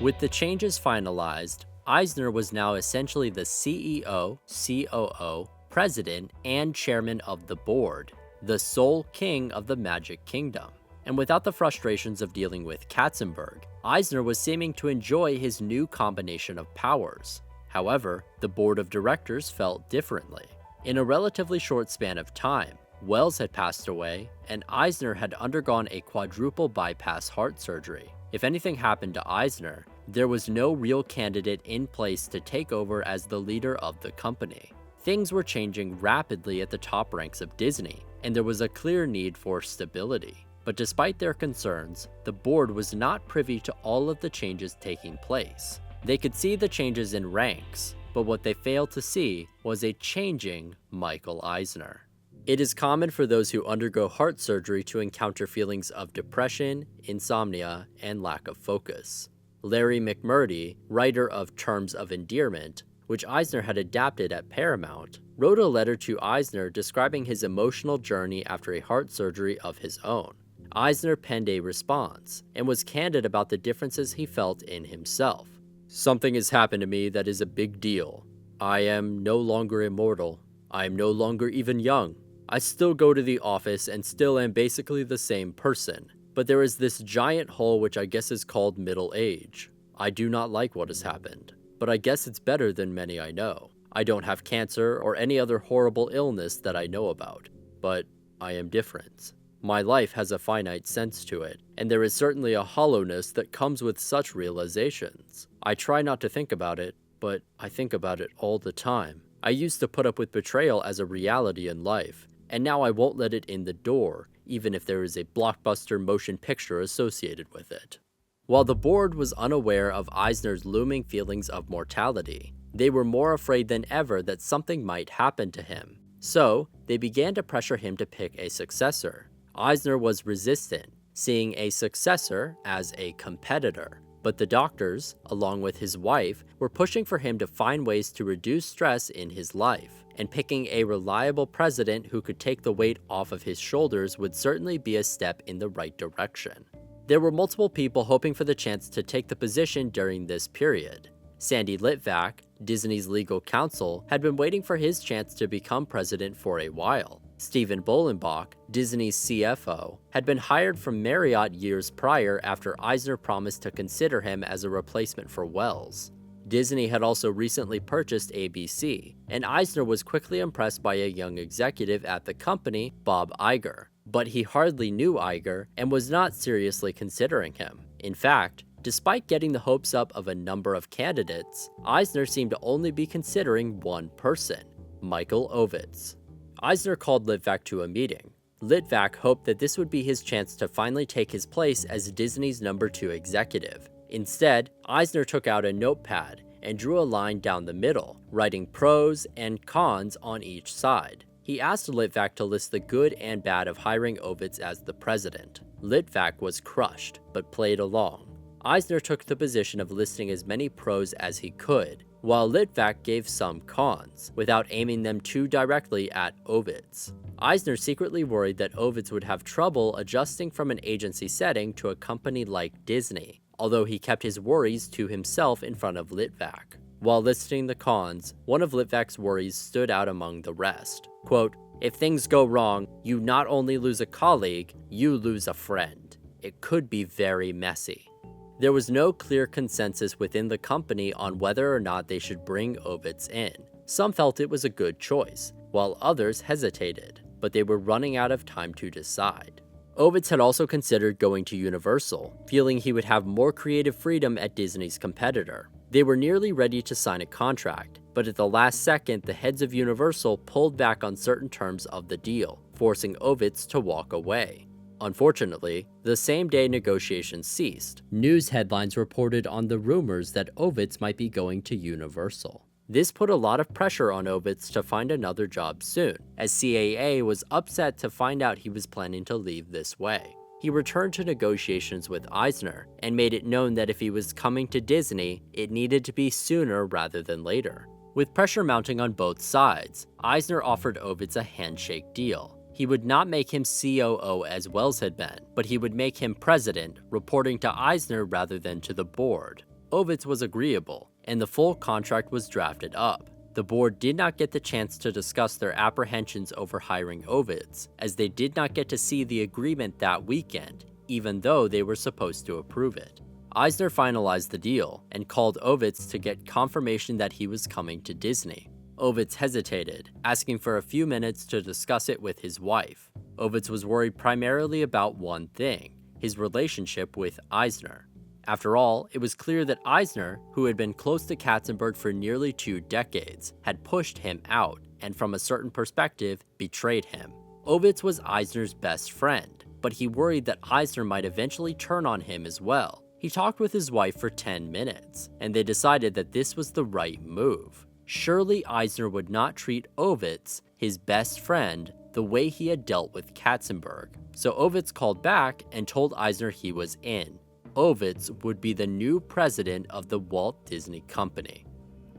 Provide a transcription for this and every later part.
With the changes finalized, Eisner was now essentially the CEO, COO, president, and chairman of the board, the sole king of the Magic Kingdom. And without the frustrations of dealing with Katzenberg, Eisner was seeming to enjoy his new combination of powers. However, the board of directors felt differently. In a relatively short span of time, Wells had passed away, and Eisner had undergone a quadruple bypass heart surgery. If anything happened to Eisner, there was no real candidate in place to take over as the leader of the company. Things were changing rapidly at the top ranks of Disney, and there was a clear need for stability. But despite their concerns, the board was not privy to all of the changes taking place. They could see the changes in ranks, but what they failed to see was a changing Michael Eisner. It is common for those who undergo heart surgery to encounter feelings of depression, insomnia, and lack of focus. Larry McMurdy, writer of Terms of Endearment, which Eisner had adapted at Paramount, wrote a letter to Eisner describing his emotional journey after a heart surgery of his own. Eisner penned a response, and was candid about the differences he felt in himself. "Something has happened to me that is a big deal. I am no longer immortal. I am no longer even young. I still go to the office and still am basically the same person. But there is this giant hole which I guess is called middle age. I do not like what has happened, but I guess it's better than many I know. I don't have cancer or any other horrible illness that I know about, but I am different. My life has a finite sense to it, and there is certainly a hollowness that comes with such realizations. I try not to think about it, but I think about it all the time. I used to put up with betrayal as a reality in life, and now I won't let it in the door, even if there is a blockbuster motion picture associated with it." While the board was unaware of Eisner's looming feelings of mortality, they were more afraid than ever that something might happen to him. So, they began to pressure him to pick a successor. Eisner was resistant, seeing a successor as a competitor. But the doctors, along with his wife, were pushing for him to find ways to reduce stress in his life, and picking a reliable president who could take the weight off of his shoulders would certainly be a step in the right direction. There were multiple people hoping for the chance to take the position during this period. Sandy Litvak, Disney's legal counsel, had been waiting for his chance to become president for a while. Stephen Bolenbach, Disney's CFO, had been hired from Marriott years prior after Eisner promised to consider him as a replacement for Wells. Disney had also recently purchased ABC, and Eisner was quickly impressed by a young executive at the company, Bob Iger. But he hardly knew Iger and was not seriously considering him. In fact, despite getting the hopes up of a number of candidates, Eisner seemed to only be considering one person, Michael Ovitz. Eisner called Litvak to a meeting. Litvak hoped that this would be his chance to finally take his place as Disney's number 2 executive. Instead, Eisner took out a notepad and drew a line down the middle, writing pros and cons on each side. He asked Litvak to list the good and bad of hiring Ovitz as the president. Litvak was crushed, but played along. Eisner took the position of listing as many pros as he could, while Litvak gave some cons, without aiming them too directly at Ovitz. Eisner secretly worried that Ovitz would have trouble adjusting from an agency setting to a company like Disney, although he kept his worries to himself in front of Litvak. While listing the cons, one of Litvak's worries stood out among the rest. Quote, "If things go wrong, you not only lose a colleague, you lose a friend. It could be very messy." There was no clear consensus within the company on whether or not they should bring Ovitz in. Some felt it was a good choice, while others hesitated, but they were running out of time to decide. Ovitz had also considered going to Universal, feeling he would have more creative freedom at Disney's competitor. They were nearly ready to sign a contract, but at the last second, the heads of Universal pulled back on certain terms of the deal, forcing Ovitz to walk away. Unfortunately, the same day negotiations ceased, news headlines reported on the rumors that Ovitz might be going to Universal. This put a lot of pressure on Ovitz to find another job soon, as CAA was upset to find out he was planning to leave this way. He returned to negotiations with Eisner and made it known that if he was coming to Disney, it needed to be sooner rather than later. With pressure mounting on both sides, Eisner offered Ovitz a handshake deal. He would not make him COO as Wells had been, but he would make him president, reporting to Eisner rather than to the board. Ovitz was agreeable, and the full contract was drafted up. The board did not get the chance to discuss their apprehensions over hiring Ovitz, as they did not get to see the agreement that weekend, even though they were supposed to approve it. Eisner finalized the deal and called Ovitz to get confirmation that he was coming to Disney. Ovitz hesitated, asking for a few minutes to discuss it with his wife. Ovitz was worried primarily about one thing: his relationship with Eisner. After all, it was clear that Eisner, who had been close to Katzenberg for nearly 2 decades, had pushed him out, and from a certain perspective, betrayed him. Ovitz was Eisner's best friend, but he worried that Eisner might eventually turn on him as well. He talked with his wife for 10 minutes, and they decided that this was the right move. Surely Eisner would not treat Ovitz, his best friend, the way he had dealt with Katzenberg. So Ovitz called back and told Eisner he was in. Ovitz would be the new president of the Walt Disney Company.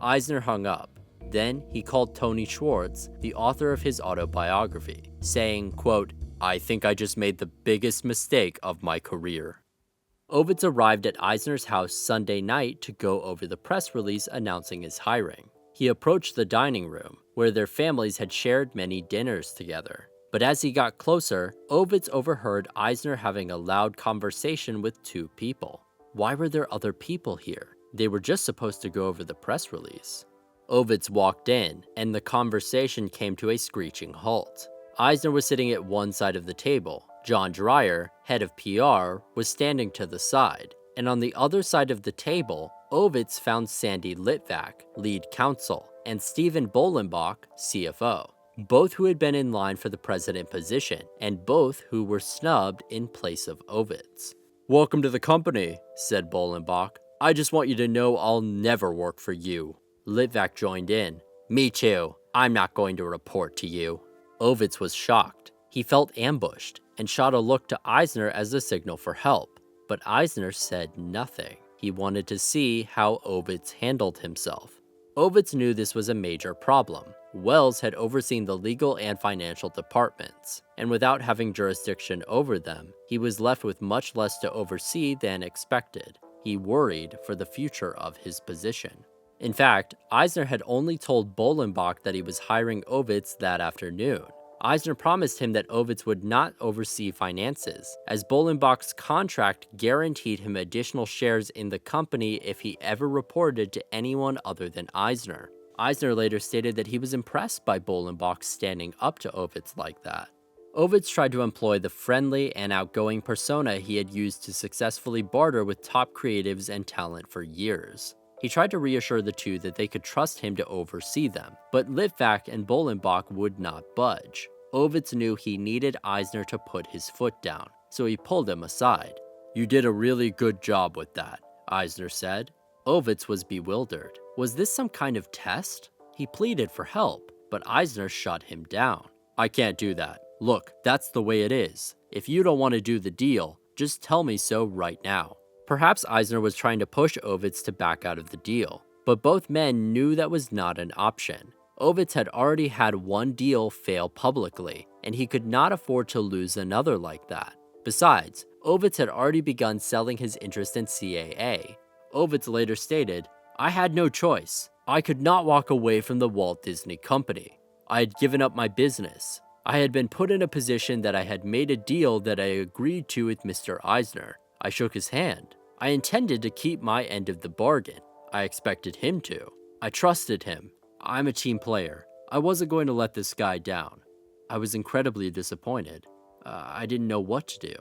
Eisner hung up. Then he called Tony Schwartz, the author of his autobiography, saying, quote, "I think I just made the biggest mistake of my career." Ovitz arrived at Eisner's house Sunday night to go over the press release announcing his hiring. He approached the dining room, where their families had shared many dinners together. But as he got closer, Ovitz overheard Eisner having a loud conversation with 2 people. Why were there other people here? They were just supposed to go over the press release. Ovitz walked in, and the conversation came to a screeching halt. Eisner was sitting at one side of the table. John Dreyer, head of PR, was standing to the side, and on the other side of the table, Ovitz found Sandy Litvak, lead counsel, and Stephen Bolenbach, CFO, both who had been in line for the president position, and both who were snubbed in place of Ovitz. "Welcome to the company," said Bolenbach. "I just want you to know I'll never work for you." Litvak joined in. "Me too. I'm not going to report to you." Ovitz was shocked. He felt ambushed, and shot a look to Eisner as a signal for help. But Eisner said nothing. He wanted to see how Ovitz handled himself. Ovitz knew this was a major problem. Wells had overseen the legal and financial departments, and without having jurisdiction over them, he was left with much less to oversee than expected. He worried for the future of his position. In fact, Eisner had only told Bolenbach that he was hiring Ovitz that afternoon. Eisner promised him that Ovitz would not oversee finances, as Bolenbach's contract guaranteed him additional shares in the company if he ever reported to anyone other than Eisner. Eisner later stated that he was impressed by Bolenbach standing up to Ovitz like that. Ovitz tried to employ the friendly and outgoing persona he had used to successfully barter with top creatives and talent for years. He tried to reassure the two that they could trust him to oversee them, but Litvak and Bolenbach would not budge. Ovitz knew he needed Eisner to put his foot down, so he pulled him aside. "You did a really good job with that," Eisner said. Ovitz was bewildered. Was this some kind of test? He pleaded for help, but Eisner shut him down. "I can't do that. Look, that's the way it is. If you don't want to do the deal, just tell me so right now." Perhaps Eisner was trying to push Ovitz to back out of the deal, but both men knew that was not an option. Ovitz had already had one deal fail publicly, and he could not afford to lose another like that. Besides, Ovitz had already begun selling his interest in CAA. Ovitz later stated, "I had no choice. I could not walk away from the Walt Disney Company. I had given up my business. I had been put in a position that I had made a deal that I agreed to with Mr. Eisner. I shook his hand. I intended to keep my end of the bargain. I expected him to. I trusted him. I'm a team player. I wasn't going to let this guy down. I was incredibly disappointed. I didn't know what to do."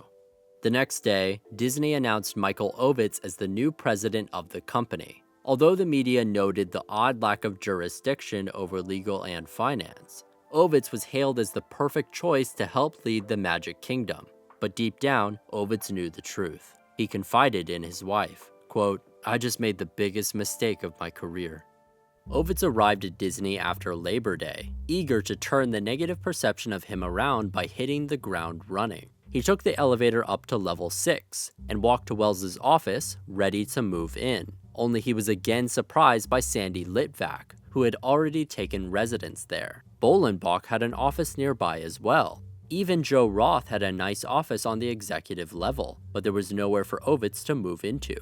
The next day, Disney announced Michael Ovitz as the new president of the company. Although the media noted the odd lack of jurisdiction over legal and finance, Ovitz was hailed as the perfect choice to help lead the Magic Kingdom. But deep down, Ovitz knew the truth. He confided in his wife, quote, "I just made the biggest mistake of my career." Ovitz arrived at Disney after Labor Day, eager to turn the negative perception of him around by hitting the ground running. He took the elevator up to level 6 and walked to Wells's office, ready to move in. Only he was again surprised by Sandy Litvak, who had already taken residence there. Bolenbach had an office nearby as well. Even Joe Roth had a nice office on the executive level, but there was nowhere for Ovitz to move into.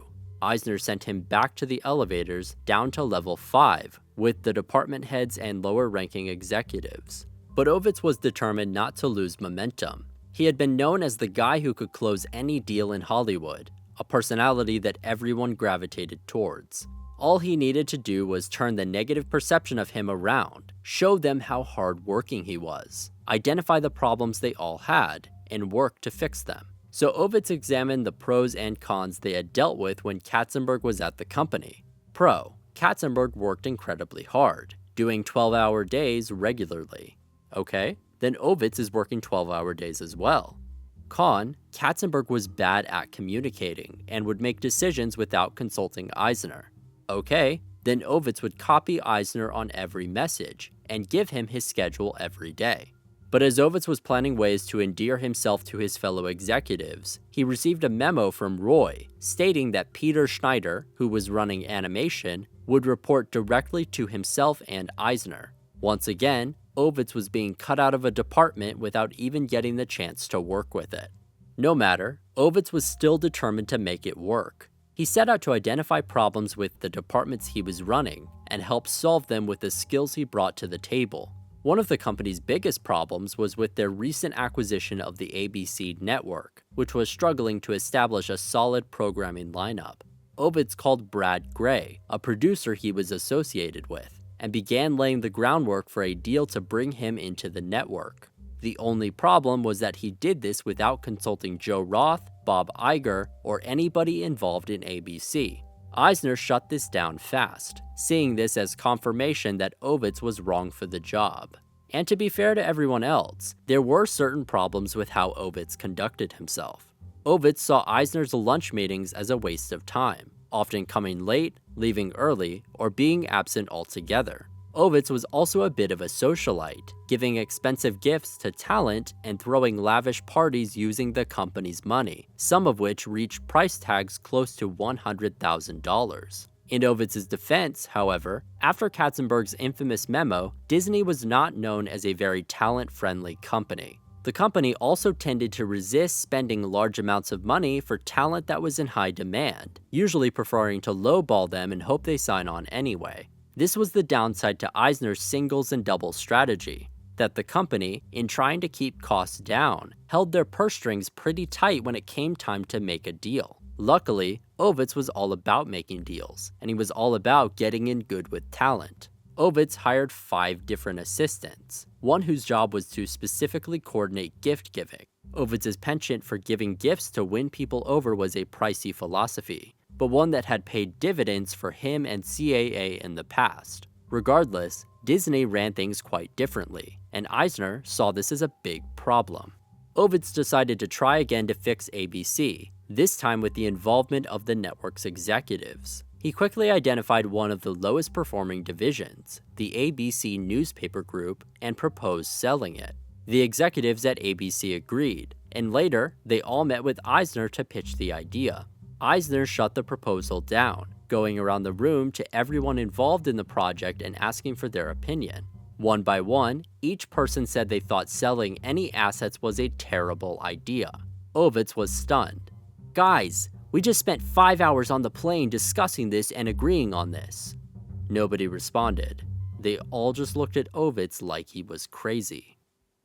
Eisner sent him back to the elevators down to level 5 with the department heads and lower-ranking executives. But Ovitz was determined not to lose momentum. He had been known as the guy who could close any deal in Hollywood, a personality that everyone gravitated towards. All he needed to do was turn the negative perception of him around, show them how hard-working he was, identify the problems they all had, and work to fix them. So Ovitz examined the pros and cons they had dealt with when Katzenberg was at the company. Pro: Katzenberg worked incredibly hard, doing 12-hour days regularly. Okay, then Ovitz is working 12-hour days as well. Con: Katzenberg was bad at communicating and would make decisions without consulting Eisner. Okay, then Ovitz would copy Eisner on every message and give him his schedule every day. But as Ovitz was planning ways to endear himself to his fellow executives, he received a memo from Roy stating that Peter Schneider, who was running animation, would report directly to himself and Eisner. Once again, Ovitz was being cut out of a department without even getting the chance to work with it. No matter, Ovitz was still determined to make it work. He set out to identify problems with the departments he was running and help solve them with the skills he brought to the table. One of the company's biggest problems was with their recent acquisition of the ABC network, which was struggling to establish a solid programming lineup. Ovitz called Brad Gray, a producer he was associated with, and began laying the groundwork for a deal to bring him into the network. The only problem was that he did this without consulting Joe Roth, Bob Iger, or anybody involved in ABC. Eisner shut this down fast, seeing this as confirmation that Ovitz was wrong for the job. And to be fair to everyone else, there were certain problems with how Ovitz conducted himself. Ovitz saw Eisner's lunch meetings as a waste of time, often coming late, leaving early, or being absent altogether. Ovitz was also a bit of a socialite, giving expensive gifts to talent and throwing lavish parties using the company's money, some of which reached price tags close to $100,000. In Ovitz's defense, however, after Katzenberg's infamous memo, Disney was not known as a very talent-friendly company. The company also tended to resist spending large amounts of money for talent that was in high demand, usually preferring to lowball them and hope they sign on anyway. This was the downside to Eisner's singles and doubles strategy, that the company, in trying to keep costs down, held their purse strings pretty tight when it came time to make a deal. Luckily, Ovitz was all about making deals, and he was all about getting in good with talent. Ovitz hired 5 different assistants, one whose job was to specifically coordinate gift giving. Ovitz's penchant for giving gifts to win people over was a pricey philosophy, but one that had paid dividends for him and CAA in the past. Regardless, Disney ran things quite differently, and Eisner saw this as a big problem. Ovitz decided to try again to fix ABC, this time with the involvement of the network's executives. He quickly identified one of the lowest performing divisions, the ABC newspaper group, and proposed selling it. The executives at ABC agreed, and later, they all met with Eisner to pitch the idea. Eisner shut the proposal down, going around the room to everyone involved in the project and asking for their opinion. One by one, each person said they thought selling any assets was a terrible idea. Ovitz was stunned. "Guys, we just spent 5 hours on the plane discussing this and agreeing on this." Nobody responded. They all just looked at Ovitz like he was crazy.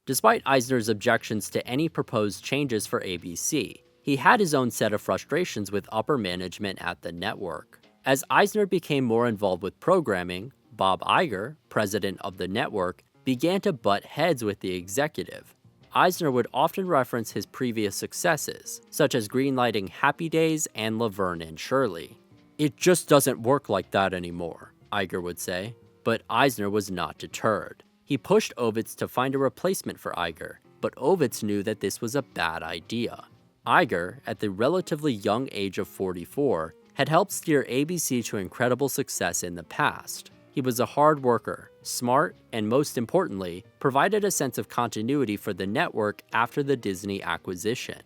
Despite Eisner's objections to any proposed changes for ABC, he had his own set of frustrations with upper management at the network. As Eisner became more involved with programming, Bob Iger, president of the network, began to butt heads with the executive. Eisner would often reference his previous successes, such as greenlighting Happy Days and Laverne and Shirley. "It just doesn't work like that anymore," Iger would say. But Eisner was not deterred. He pushed Ovitz to find a replacement for Iger, but Ovitz knew that this was a bad idea. Iger, at the relatively young age of 44, had helped steer ABC to incredible success in the past. He was a hard worker, smart, and most importantly, provided a sense of continuity for the network after the Disney acquisition.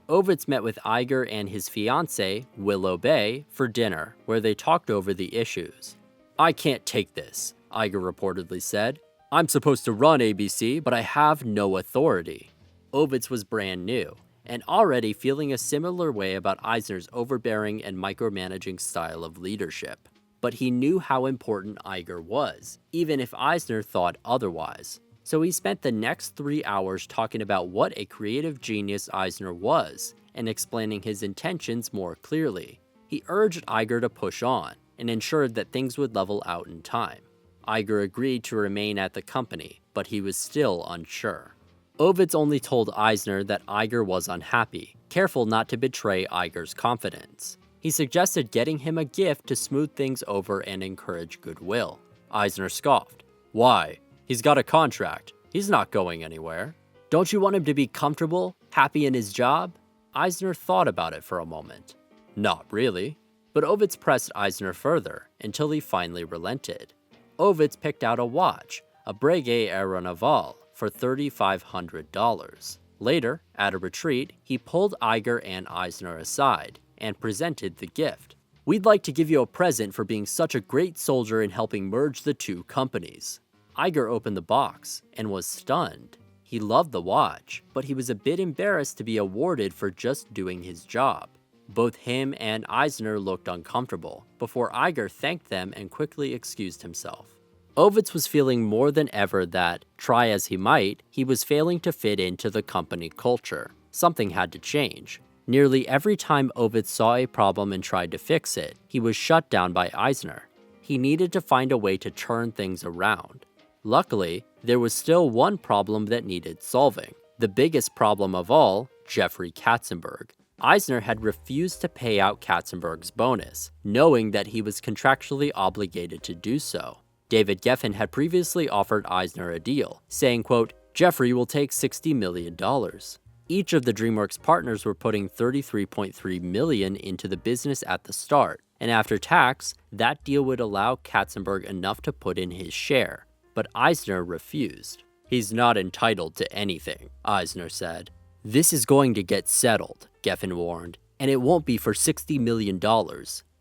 Ovitz met with Iger and his fiancée, Willow Bay, for dinner, where they talked over the issues. "I can't take this," Iger reportedly said. "I'm supposed to run ABC, but I have no authority." Ovitz was brand new, and already feeling a similar way about Eisner's overbearing and micromanaging style of leadership. But he knew how important Iger was, even if Eisner thought otherwise. So he spent the next 3 hours talking about what a creative genius Eisner was, and explaining his intentions more clearly. He urged Iger to push on, and ensured that things would level out in time. Iger agreed to remain at the company, but he was still unsure. Ovitz only told Eisner that Iger was unhappy, careful not to betray Iger's confidence. He suggested getting him a gift to smooth things over and encourage goodwill. Eisner scoffed. "Why? He's got a contract. He's not going anywhere. Don't you want him to be comfortable, happy in his job?" Eisner thought about it for a moment. "Not really." But Ovitz pressed Eisner further, until he finally relented. Ovitz picked out a watch, a Breguet Aéronaval, for $3,500. Later, at a retreat, he pulled Iger and Eisner aside, and presented the gift. "We'd like to give you a present for being such a great soldier in helping merge the two companies." Iger opened the box, and was stunned. He loved the watch, but he was a bit embarrassed to be awarded for just doing his job. Both him and Eisner looked uncomfortable, before Iger thanked them and quickly excused himself. Ovitz was feeling more than ever that, try as he might, he was failing to fit into the company culture. Something had to change. Nearly every time Ovitz saw a problem and tried to fix it, he was shut down by Eisner. He needed to find a way to turn things around. Luckily, there was still one problem that needed solving. The biggest problem of all, Jeffrey Katzenberg. Eisner had refused to pay out Katzenberg's bonus, knowing that he was contractually obligated to do so. David Geffen had previously offered Eisner a deal, saying, quote, "Jeffrey will take $60 million. Each of the DreamWorks partners were putting $33.3 million into the business at the start, and after tax, that deal would allow Katzenberg enough to put in his share. But Eisner refused. "He's not entitled to anything," Eisner said. "This is going to get settled," Geffen warned, "and it won't be for $60 million.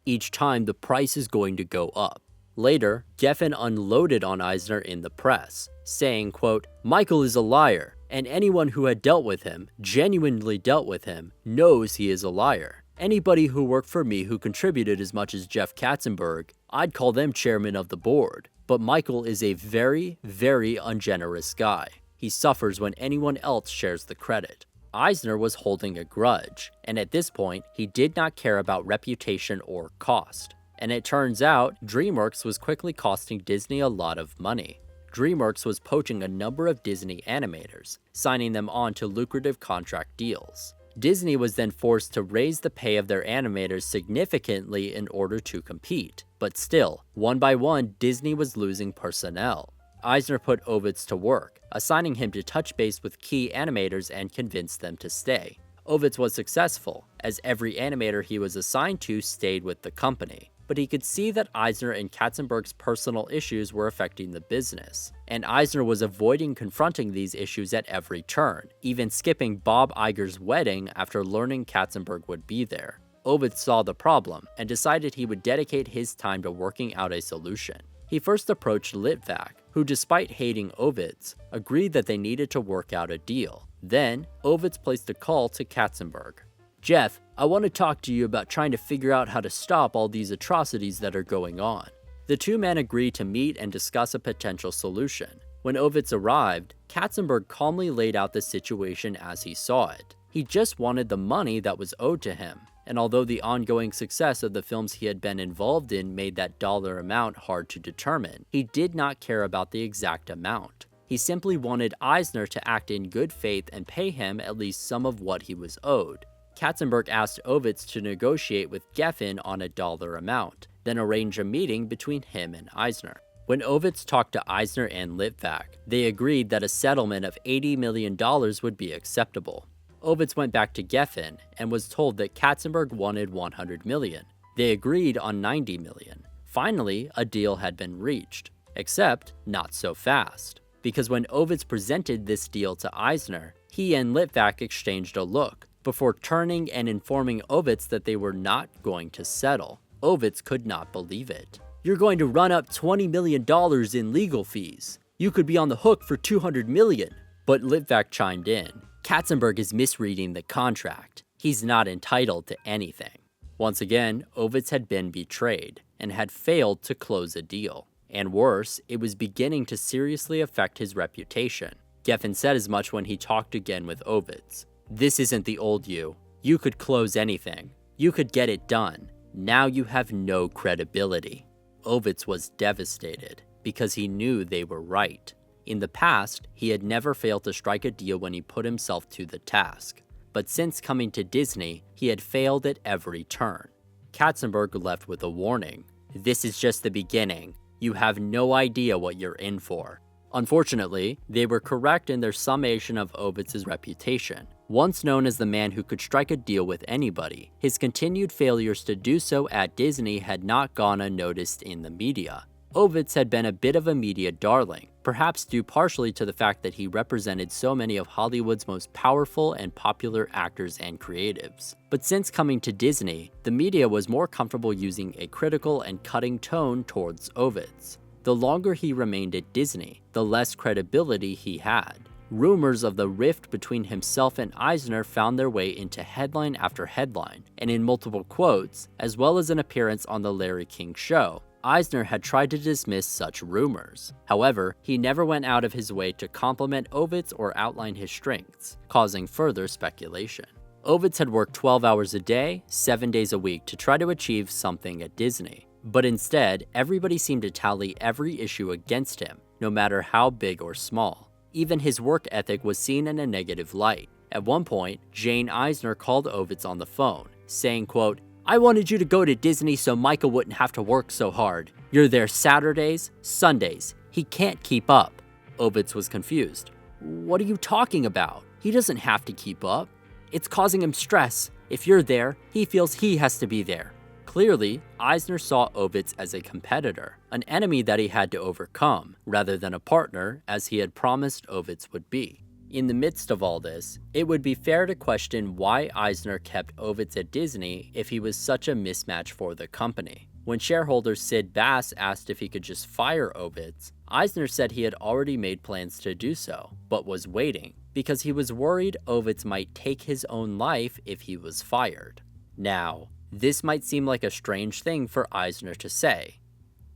Each time the price is going to go up." Later, Geffen unloaded on Eisner in the press, saying, quote, "Michael is a liar, and anyone who had dealt with him, genuinely dealt with him, knows he is a liar. Anybody who worked for me who contributed as much as Jeff Katzenberg, I'd call them chairman of the board. But Michael is a very, very ungenerous guy. He suffers when anyone else shares the credit." Eisner was holding a grudge, and at this point, he did not care about reputation or cost. And it turns out, DreamWorks was quickly costing Disney a lot of money. DreamWorks was poaching a number of Disney animators, signing them on to lucrative contract deals. Disney was then forced to raise the pay of their animators significantly in order to compete. But still, one by one, Disney was losing personnel. Eisner put Ovitz to work, assigning him to touch base with key animators and convince them to stay. Ovitz was successful, as every animator he was assigned to stayed with the company. But he could see that Eisner and Katzenberg's personal issues were affecting the business, and Eisner was avoiding confronting these issues at every turn, even skipping Bob Iger's wedding after learning Katzenberg would be there. Ovitz saw the problem, and decided he would dedicate his time to working out a solution. He first approached Litvak, who despite hating Ovitz, agreed that they needed to work out a deal. Then, Ovitz placed a call to Katzenberg. "Jeff, I want to talk to you about trying to figure out how to stop all these atrocities that are going on." The two men agreed to meet and discuss a potential solution. When Ovitz arrived, Katzenberg calmly laid out the situation as he saw it. He just wanted the money that was owed to him, and although the ongoing success of the films he had been involved in made that dollar amount hard to determine, he did not care about the exact amount. He simply wanted Eisner to act in good faith and pay him at least some of what he was owed. Katzenberg asked Ovitz to negotiate with Geffen on a dollar amount, then arrange a meeting between him and Eisner. When Ovitz talked to Eisner and Litvak, they agreed that a settlement of $80 million would be acceptable. Ovitz went back to Geffen and was told that Katzenberg wanted $100 million. They agreed on $90 million. Finally, a deal had been reached. Except, not so fast. Because when Ovitz presented this deal to Eisner, he and Litvak exchanged a look, before turning and informing Ovitz that they were not going to settle. Ovitz could not believe it. "You're going to run up $20 million in legal fees. You could be on the hook for $200 million. But Litvak chimed in. Katzenberg is misreading the contract. He's not entitled to anything. Once again, Ovitz had been betrayed and had failed to close a deal. And worse, it was beginning to seriously affect his reputation. Geffen said as much when he talked again with Ovitz. This isn't the old you. You could close anything. You could get it done. Now you have no credibility. Ovitz was devastated because he knew they were right. In the past, he had never failed to strike a deal when he put himself to the task. But since coming to Disney, he had failed at every turn. Katzenberg left with a warning. This is just the beginning. You have no idea what you're in for. Unfortunately, they were correct in their summation of Ovitz's reputation. Once known as the man who could strike a deal with anybody, his continued failures to do so at Disney had not gone unnoticed in the media. Ovitz had been a bit of a media darling, perhaps due partially to the fact that he represented so many of Hollywood's most powerful and popular actors and creatives. But since coming to Disney, the media was more comfortable using a critical and cutting tone towards Ovitz. The longer he remained at Disney, the less credibility he had. Rumors of the rift between himself and Eisner found their way into headline after headline, and in multiple quotes, as well as an appearance on The Larry King Show, Eisner had tried to dismiss such rumors. However, he never went out of his way to compliment Ovitz or outline his strengths, causing further speculation. Ovitz had worked 12 hours a day, 7 days a week to try to achieve something at Disney. But instead, everybody seemed to tally every issue against him, no matter how big or small. Even his work ethic was seen in a negative light. At one point, Jane Eisner called Ovitz on the phone, saying, quote, "I wanted you to go to Disney so Michael wouldn't have to work so hard. You're there Saturdays, Sundays. He can't keep up." Ovitz was confused. "What are you talking about? He doesn't have to keep up. It's causing him stress. If you're there, he feels he has to be there." Clearly, Eisner saw Ovitz as a competitor, an enemy that he had to overcome, rather than a partner, as he had promised Ovitz would be. In the midst of all this, it would be fair to question why Eisner kept Ovitz at Disney if he was such a mismatch for the company. When shareholder Sid Bass asked if he could just fire Ovitz, Eisner said he had already made plans to do so, but was waiting, because he was worried Ovitz might take his own life if he was fired. Now, this might seem like a strange thing for Eisner to say,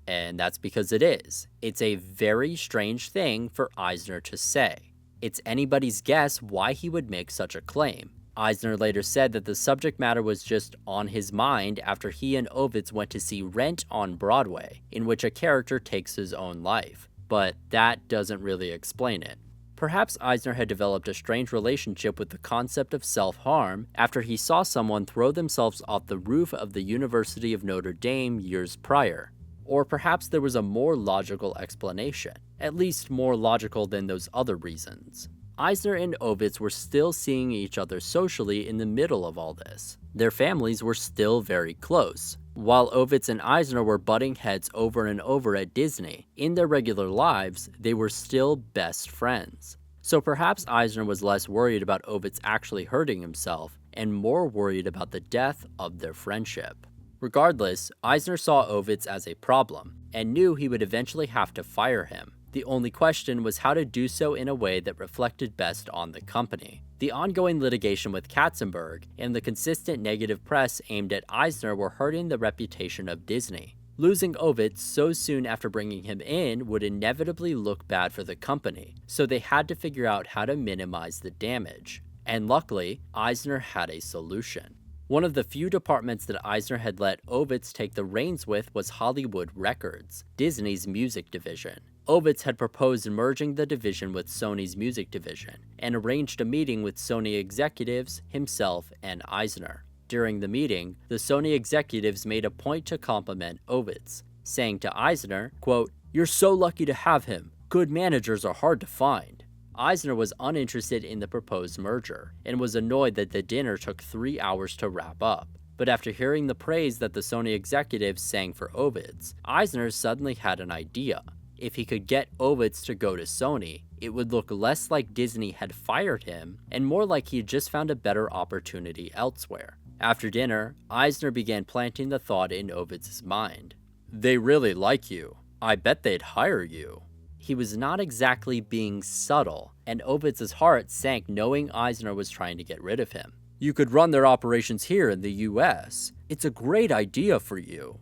and that's because it is. It's a very strange thing for Eisner to say. It's anybody's guess why he would make such a claim. Eisner later said that the subject matter was just on his mind after he and Ovitz went to see Rent on Broadway, in which a character takes his own life. But that doesn't really explain it. Perhaps Eisner had developed a strange relationship with the concept of self-harm after he saw someone throw themselves off the roof of the University of Notre Dame years prior. Or perhaps there was a more logical explanation, at least more logical than those other reasons. Eisner and Ovitz were still seeing each other socially in the middle of all this. Their families were still very close. While Ovitz and Eisner were butting heads over and over at Disney, in their regular lives, they were still best friends. So perhaps Eisner was less worried about Ovitz actually hurting himself, and more worried about the death of their friendship. Regardless, Eisner saw Ovitz as a problem, and knew he would eventually have to fire him. The only question was how to do so in a way that reflected best on the company. The ongoing litigation with Katzenberg and the consistent negative press aimed at Eisner were hurting the reputation of Disney. Losing Ovitz so soon after bringing him in would inevitably look bad for the company, so they had to figure out how to minimize the damage. And luckily, Eisner had a solution. One of the few departments that Eisner had let Ovitz take the reins with was Hollywood Records, Disney's music division. Ovitz had proposed merging the division with Sony's music division, and arranged a meeting with Sony executives, himself, and Eisner. During the meeting, the Sony executives made a point to compliment Ovitz, saying to Eisner, quote, "You're so lucky to have him. Good managers are hard to find." Eisner was uninterested in the proposed merger, and was annoyed that the dinner took 3 hours to wrap up. But after hearing the praise that the Sony executives sang for Ovitz, Eisner suddenly had an idea. If he could get Ovitz to go to Sony, it would look less like Disney had fired him, and more like he had just found a better opportunity elsewhere. After dinner, Eisner began planting the thought in Ovitz's mind. "They really like you. I bet they'd hire you." He was not exactly being subtle, and Ovitz's heart sank knowing Eisner was trying to get rid of him. "You could run their operations here in the US. It's a great idea for you."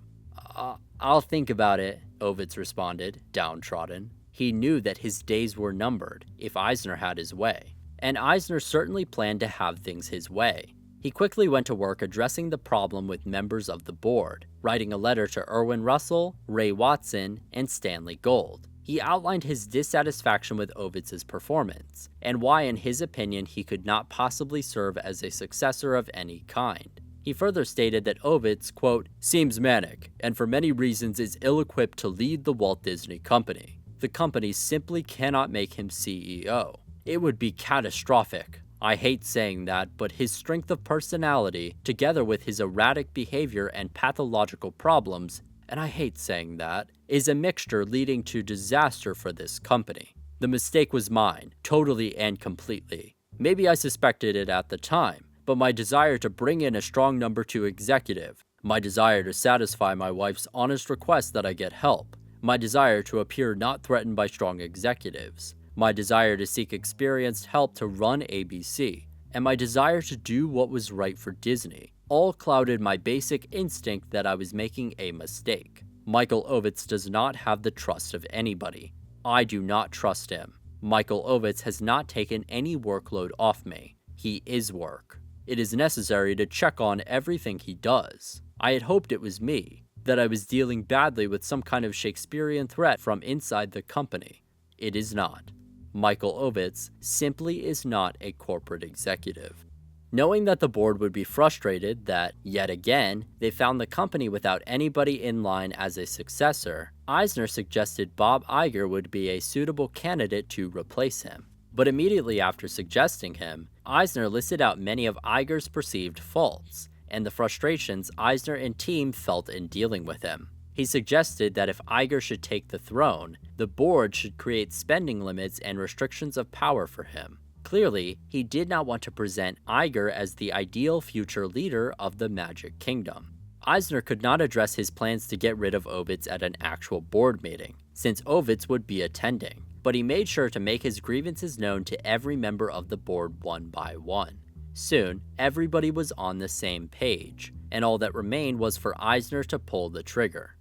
I'll think about it," Ovitz responded, downtrodden. He knew that his days were numbered if Eisner had his way, and Eisner certainly planned to have things his way. He quickly went to work addressing the problem with members of the board, writing a letter to Irwin Russell, Ray Watson, and Stanley Gold. He outlined his dissatisfaction with Ovitz's performance, and why in his opinion he could not possibly serve as a successor of any kind. He further stated that Ovitz, quote, "seems manic, and for many reasons is ill-equipped to lead the Walt Disney Company. The company simply cannot make him CEO. It would be catastrophic. I hate saying that, but his strength of personality, together with his erratic behavior and pathological problems, and I hate saying that, is a mixture leading to disaster for this company. The mistake was mine, totally and completely. Maybe I suspected it at the time, but my desire to bring in a strong number 2 executive, my desire to satisfy my wife's honest request that I get help, my desire to appear not threatened by strong executives, my desire to seek experienced help to run ABC, and my desire to do what was right for Disney, all clouded my basic instinct that I was making a mistake. Michael Ovitz does not have the trust of anybody. I do not trust him. Michael Ovitz has not taken any workload off me. He is work. It is necessary to check on everything he does. I had hoped it was me, that I was dealing badly with some kind of Shakespearean threat from inside the company. It is not. Michael Ovitz simply is not a corporate executive." Knowing that the board would be frustrated that, yet again, they found the company without anybody in line as a successor, Eisner suggested Bob Iger would be a suitable candidate to replace him. But immediately after suggesting him, Eisner listed out many of Iger's perceived faults, and the frustrations Eisner and team felt in dealing with him. He suggested that if Iger should take the throne, the board should create spending limits and restrictions of power for him. Clearly, he did not want to present Iger as the ideal future leader of the Magic Kingdom. Eisner could not address his plans to get rid of Ovitz at an actual board meeting, since Ovitz would be attending, but he made sure to make his grievances known to every member of the board one by one. Soon, everybody was on the same page, and all that remained was for Eisner to pull the trigger.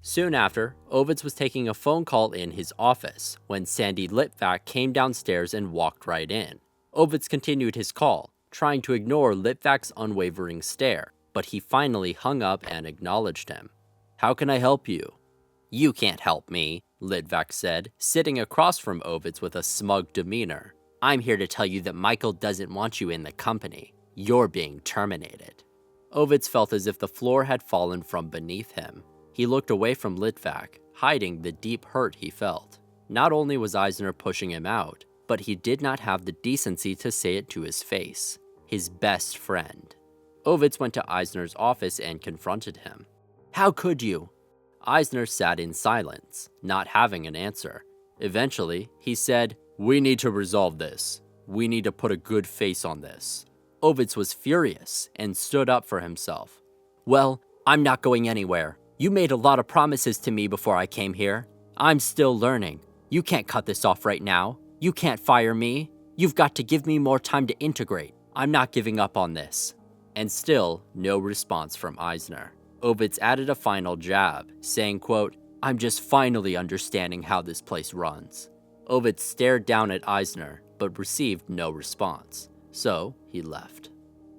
Soon after, Ovitz was taking a phone call in his office when Sandy Litvak came downstairs and walked right in. Ovitz continued his call, trying to ignore Litvak's unwavering stare, but he finally hung up and acknowledged him. "How can I help you?" "You can't help me," Litvak said, sitting across from Ovitz with a smug demeanor. "I'm here to tell you that Michael doesn't want you in the company. You're being terminated." Ovitz felt as if the floor had fallen from beneath him. He looked away from Litvak, hiding the deep hurt he felt. Not only was Eisner pushing him out, but he did not have the decency to say it to his face. His best friend. Ovitz went to Eisner's office and confronted him. "How could you?" Eisner sat in silence, not having an answer. Eventually, he said, "We need to resolve this. We need to put a good face on this." Ovitz was furious and stood up for himself. "Well, I'm not going anywhere. You made a lot of promises to me before I came here. I'm still learning. You can't cut this off right now. You can't fire me. You've got to give me more time to integrate. I'm not giving up on this." And still, no response from Eisner. Ovitz added a final jab, saying, quote, "I'm just finally understanding how this place runs." Ovitz stared down at Eisner, but received no response, so he left.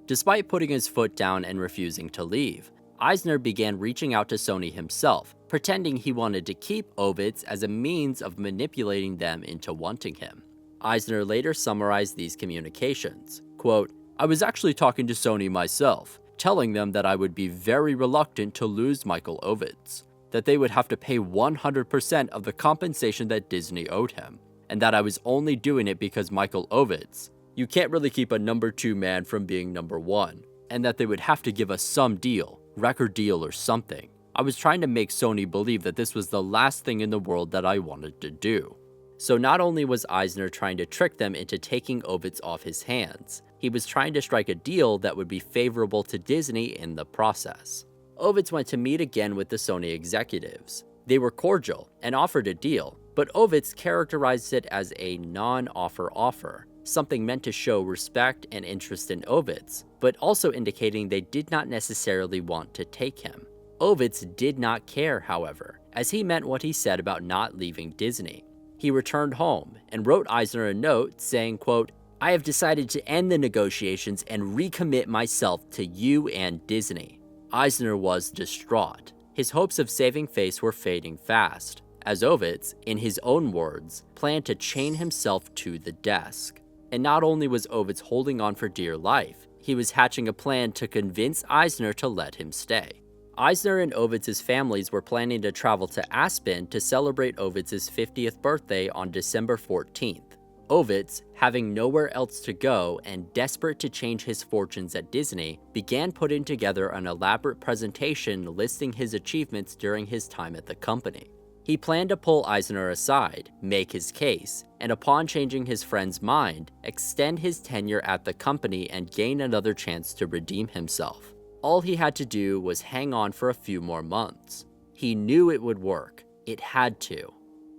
Despite putting his foot down and refusing to leave, Eisner began reaching out to Sony himself, pretending he wanted to keep Ovitz as a means of manipulating them into wanting him. Eisner later summarized these communications, quote, "I was actually talking to Sony myself, telling them that I would be very reluctant to lose Michael Ovitz, that they would have to pay 100% of the compensation that Disney owed him, and that I was only doing it because Michael Ovitz, you can't really keep a number 2 man from being number 1, and that they would have to give us some deal, record deal or something. I was trying to make Sony believe that this was the last thing in the world that I wanted to do." So not only was Eisner trying to trick them into taking Ovitz off his hands, he was trying to strike a deal that would be favorable to Disney in the process. Ovitz went to meet again with the Sony executives. They were cordial and offered a deal, but Ovitz characterized it as a non-offer offer, something meant to show respect and interest in Ovitz, but also indicating they did not necessarily want to take him. Ovitz did not care, however, as he meant what he said about not leaving Disney. He returned home and wrote Eisner a note saying, quote, "I have decided to end the negotiations and recommit myself to you and Disney." Eisner was distraught. His hopes of saving face were fading fast, as Ovitz, in his own words, planned to chain himself to the desk. And not only was Ovitz holding on for dear life, he was hatching a plan to convince Eisner to let him stay. Eisner and Ovitz's families were planning to travel to Aspen to celebrate Ovitz's 50th birthday on December 14th. Ovitz, having nowhere else to go and desperate to change his fortunes at Disney, began putting together an elaborate presentation listing his achievements during his time at the company. He planned to pull Eisner aside, make his case, and upon changing his friend's mind, extend his tenure at the company and gain another chance to redeem himself. All he had to do was hang on for a few more months. He knew it would work. It had to.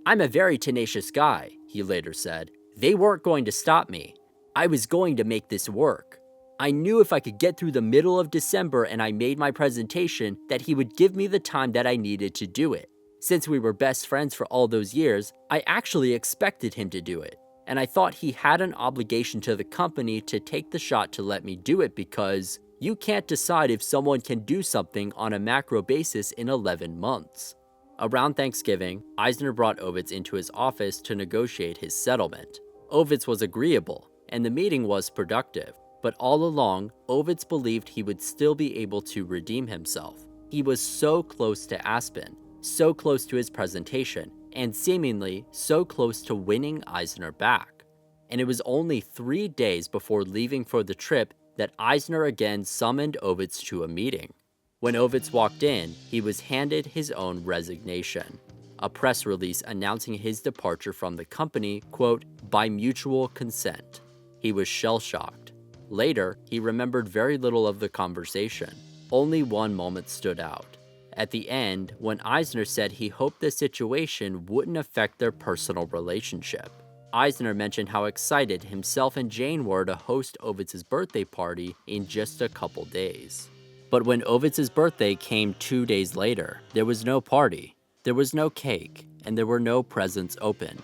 "I'm a very tenacious guy," he later said. "They weren't going to stop me. I was going to make this work. I knew if I could get through the middle of December and I made my presentation that he would give me the time that I needed to do it. Since we were best friends for all those years, I actually expected him to do it. And I thought he had an obligation to the company to take the shot to let me do it because you can't decide if someone can do something on a macro basis in 11 months. Around Thanksgiving, Eisner brought Ovitz into his office to negotiate his settlement. Ovitz was agreeable, and the meeting was productive, but all along, Ovitz believed he would still be able to redeem himself. He was so close to Aspen, so close to his presentation, and seemingly so close to winning Eisner back. And it was only 3 days before leaving for the trip that Eisner again summoned Ovitz to a meeting. When Ovitz walked in, he was handed his own resignation, a press release announcing his departure from the company, quote, "by mutual consent." He was shell-shocked. Later, he remembered very little of the conversation. Only one moment stood out. At the end, when Eisner said he hoped the situation wouldn't affect their personal relationship. Eisner mentioned how excited himself and Jane were to host Ovitz's birthday party in just a couple days. But when Ovitz's birthday came 2 days later, there was no party, there was no cake, and there were no presents opened.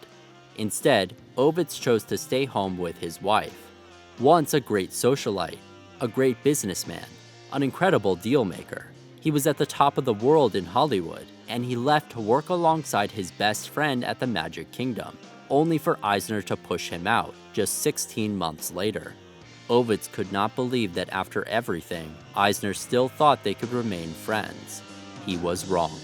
Instead, Ovitz chose to stay home with his wife. Once a great socialite, a great businessman, an incredible deal maker. He was at the top of the world in Hollywood, and he left to work alongside his best friend at the Magic Kingdom, only for Eisner to push him out just 16 months later. Ovitz could not believe that after everything, Eisner still thought they could remain friends. He was wrong.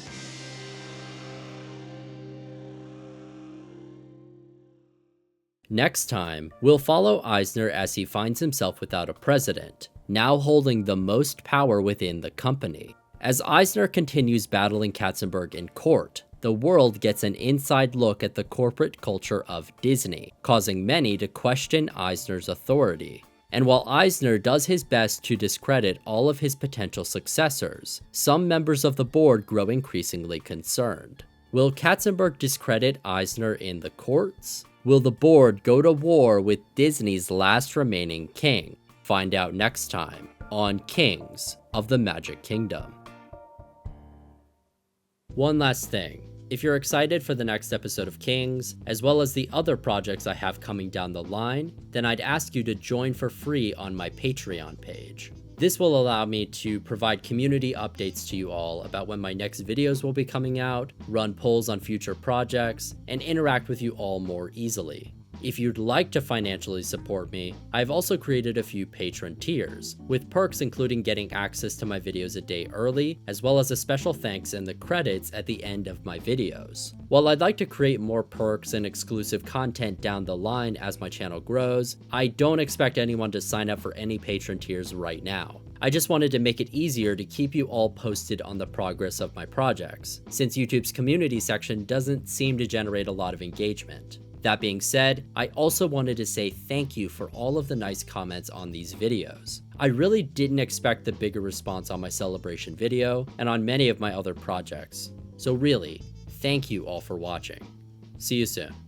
Next time, we'll follow Eisner as he finds himself without a president, now holding the most power within the company. As Eisner continues battling Katzenberg in court, the world gets an inside look at the corporate culture of Disney, causing many to question Eisner's authority. And while Eisner does his best to discredit all of his potential successors, some members of the board grow increasingly concerned. Will Katzenberg discredit Eisner in the courts? Will the board go to war with Disney's last remaining king? Find out next time on Kings of the Magic Kingdom. One last thing. If you're excited for the next episode of Kings, as well as the other projects I have coming down the line, then I'd ask you to join for free on my Patreon page. This will allow me to provide community updates to you all about when my next videos will be coming out, run polls on future projects, and interact with you all more easily. If you'd like to financially support me, I've also created a few patron tiers, with perks including getting access to my videos a day early, as well as a special thanks in the credits at the end of my videos. While I'd like to create more perks and exclusive content down the line as my channel grows, I don't expect anyone to sign up for any patron tiers right now. I just wanted to make it easier to keep you all posted on the progress of my projects, since YouTube's community section doesn't seem to generate a lot of engagement. That being said, I also wanted to say thank you for all of the nice comments on these videos. I really didn't expect the bigger response on my celebration video and on many of my other projects. So really, thank you all for watching. See you soon.